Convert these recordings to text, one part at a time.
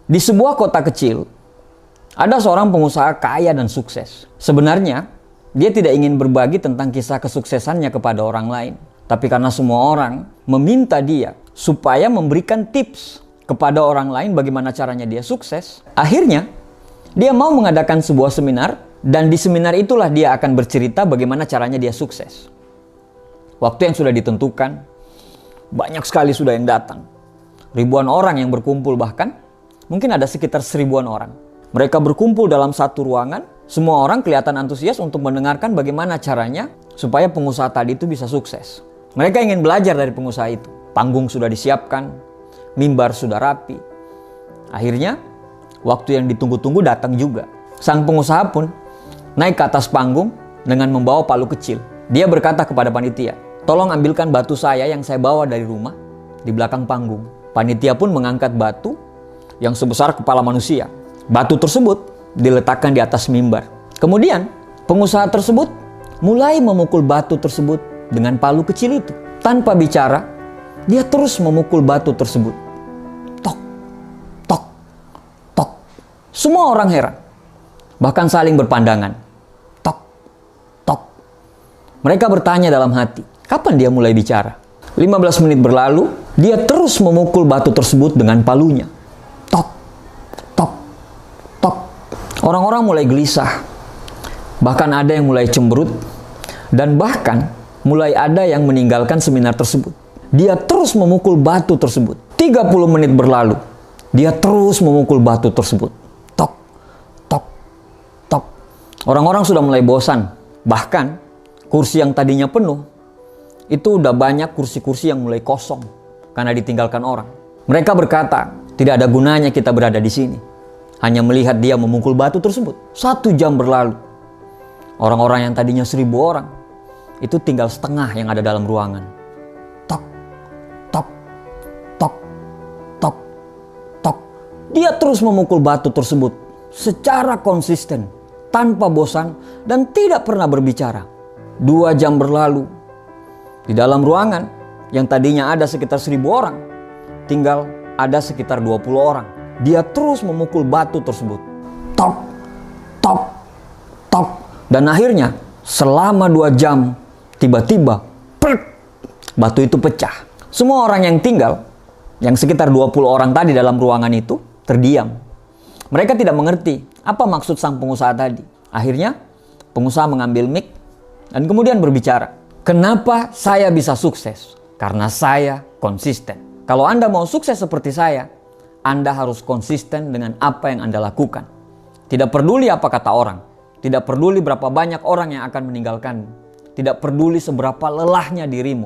Di sebuah kota kecil, ada seorang pengusaha kaya dan sukses. Sebenarnya, dia tidak ingin berbagi tentang kisah kesuksesannya kepada orang lain. Tapi karena semua orang meminta dia supaya memberikan tips kepada orang lain bagaimana caranya dia sukses, akhirnya dia mau mengadakan sebuah seminar, dan di seminar itulah dia akan bercerita bagaimana caranya dia sukses. Waktu yang sudah ditentukan, banyak sekali sudah yang datang. Ribuan orang yang berkumpul, bahkan mungkin ada sekitar 1000-an orang. Mereka berkumpul dalam satu ruangan. Semua orang kelihatan antusias untuk mendengarkan bagaimana caranya supaya pengusaha tadi itu bisa sukses. Mereka ingin belajar dari pengusaha itu. Panggung sudah disiapkan, mimbar sudah rapi. Akhirnya, waktu yang ditunggu-tunggu datang juga. Sang pengusaha pun naik ke atas panggung dengan membawa palu kecil. Dia berkata kepada panitia, "Tolong ambilkan batu saya yang saya bawa dari rumah di belakang panggung." Panitia pun mengangkat batu yang sebesar kepala manusia. Batu tersebut diletakkan di atas mimbar. Kemudian pengusaha tersebut mulai memukul batu tersebut dengan palu kecil itu. Tanpa bicara, dia terus memukul batu tersebut. Tok, tok, tok. Semua orang heran, bahkan saling berpandangan. Tok, tok. Mereka bertanya dalam hati, kapan dia mulai bicara? 15 menit berlalu, dia terus memukul batu tersebut dengan palunya. Tok, tok, tok. Orang-orang mulai gelisah. Bahkan ada yang mulai cemberut. Dan bahkan mulai ada yang meninggalkan seminar tersebut. Dia terus memukul batu tersebut. 30 menit berlalu, dia terus memukul batu tersebut. Tok, tok, tok. Orang-orang sudah mulai bosan. Bahkan kursi yang tadinya penuh, itu udah banyak kursi-kursi yang mulai kosong karena ditinggalkan orang. Mereka berkata, tidak ada gunanya kita berada di sini, hanya melihat dia memukul batu tersebut. 1 jam berlalu. Orang-orang yang tadinya 1000 orang, itu tinggal setengah yang ada dalam ruangan. Tok, tok, tok, tok, tok. Dia terus memukul batu tersebut secara konsisten, tanpa bosan, dan tidak pernah berbicara. 2 jam berlalu. Di dalam ruangan yang tadinya ada sekitar 1000 orang, tinggal ada sekitar 20 orang. Dia terus memukul batu tersebut. Tok, tok, tok. Dan akhirnya selama 2 jam, tiba-tiba batu itu pecah. Semua orang yang tinggal, yang sekitar 20 orang tadi dalam ruangan itu, terdiam. Mereka tidak mengerti apa maksud sang pengusaha tadi. Akhirnya pengusaha mengambil mic dan kemudian berbicara. Kenapa saya bisa sukses? Karena saya konsisten. Kalau Anda mau sukses seperti saya, Anda harus konsisten dengan apa yang Anda lakukan. Tidak peduli apa kata orang. Tidak peduli berapa banyak orang yang akan meninggalkanmu. Tidak peduli seberapa lelahnya dirimu.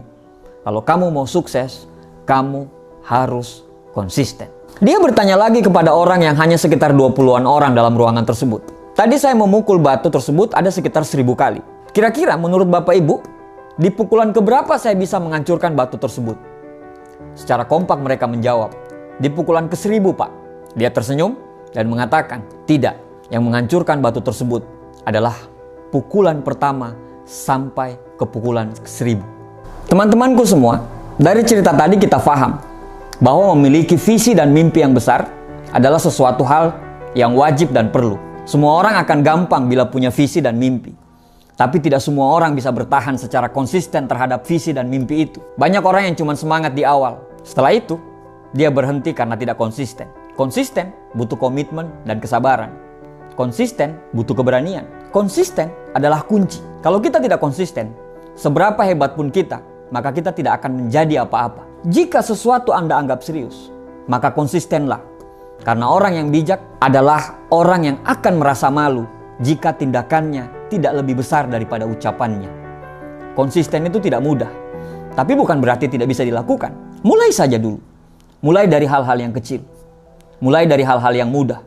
Kalau kamu mau sukses, kamu harus konsisten. Dia bertanya lagi kepada orang yang hanya sekitar 20-an orang dalam ruangan tersebut. Tadi saya memukul batu tersebut ada sekitar 1000 kali. Kira-kira menurut Bapak Ibu, di pukulan keberapa saya bisa menghancurkan batu tersebut? Secara kompak mereka menjawab, di pukulan ke-1000, Pak. Dia tersenyum dan mengatakan, tidak. Yang menghancurkan batu tersebut adalah pukulan pertama sampai ke pukulan ke-1000. Teman-temanku semua, dari cerita tadi kita paham bahwa memiliki visi dan mimpi yang besar adalah sesuatu hal yang wajib dan perlu. Semua orang akan gampang bila punya visi dan mimpi. Tapi tidak semua orang bisa bertahan secara konsisten terhadap visi dan mimpi itu. Banyak orang yang cuma semangat di awal. Setelah itu, dia berhenti karena tidak konsisten. Konsisten butuh komitmen dan kesabaran. Konsisten butuh keberanian. Konsisten adalah kunci. Kalau kita tidak konsisten, seberapa hebat pun kita, maka kita tidak akan menjadi apa-apa. Jika sesuatu Anda anggap serius, maka konsistenlah. Karena orang yang bijak adalah orang yang akan merasa malu jika tindakannya tidak lebih besar daripada ucapannya. Konsisten itu tidak mudah, tapi bukan berarti tidak bisa dilakukan. Mulai saja dulu. Mulai dari hal-hal yang kecil. Mulai dari hal-hal yang mudah.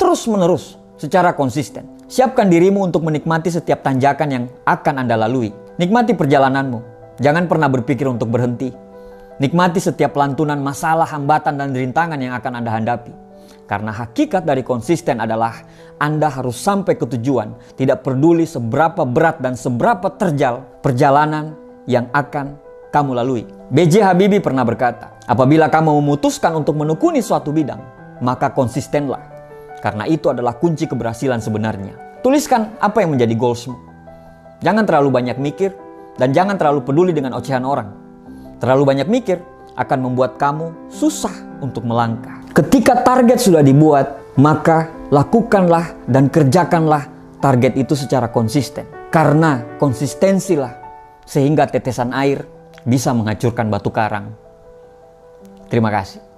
Terus menerus secara konsisten. Siapkan dirimu untuk menikmati setiap tanjakan yang akan Anda lalui. Nikmati perjalananmu. Jangan pernah berpikir untuk berhenti. Nikmati setiap lantunan masalah, hambatan, dan rintangan yang akan Anda hadapi. Karena hakikat dari konsisten adalah Anda harus sampai ke tujuan. Tidak peduli seberapa berat dan seberapa terjal perjalanan yang akan kamu lalui. B.J. Habibie pernah berkata, apabila kamu memutuskan untuk menekuni suatu bidang, maka konsistenlah. Karena itu adalah kunci keberhasilan sebenarnya. Tuliskan apa yang menjadi goalsmu. Jangan terlalu banyak mikir dan jangan terlalu peduli dengan ocehan orang. Terlalu banyak mikir akan membuat kamu susah untuk melangkah. Ketika target sudah dibuat, maka lakukanlah dan kerjakanlah target itu secara konsisten. Karena konsistensilah sehingga tetesan air bisa menghancurkan batu karang. Terima kasih.